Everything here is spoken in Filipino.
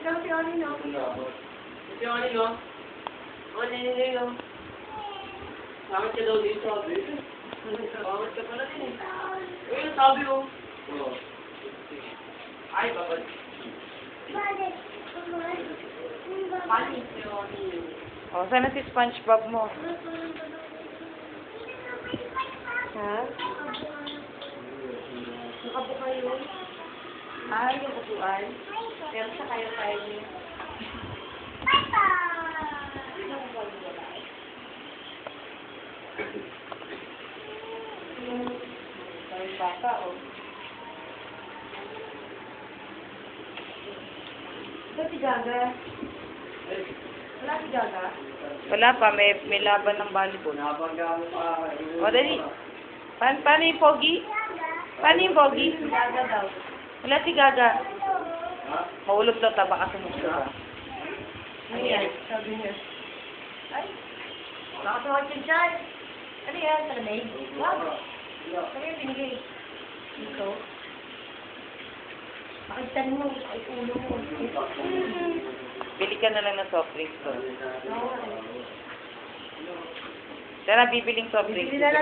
lang si Ani na. Si Ani, no? Ani, no? Bakit ka daw dito, sabi? Bakit ka pala din eh? Uy, yung sabi ko. Oo. Ay, babad. Panis yun. O, sana si SpongeBob mo? Ha? Nakabuka yun. Ah, yung upuan. Pero sa kaya-kaya niya. May bata, o. Ito si Gaga. Wala si Gaga? Wala pa, may laban ng volleyball. O, dali. Paano yung Pogi? Paano yung Pogi? Gaga daw. Wala si Gaga. Mahulog daw taba kasi musto ba? Ano yan? Sabi niya. Ay, baka tuwag yun dyan. Ano yan? Talamig? Wag. Ano yung binigay? Ito. Pakitan mo. Pakiulo mo. Bili ka na lang ng soft drinks doon. Oo. Sana bibiling soft drinks. Bibili na lang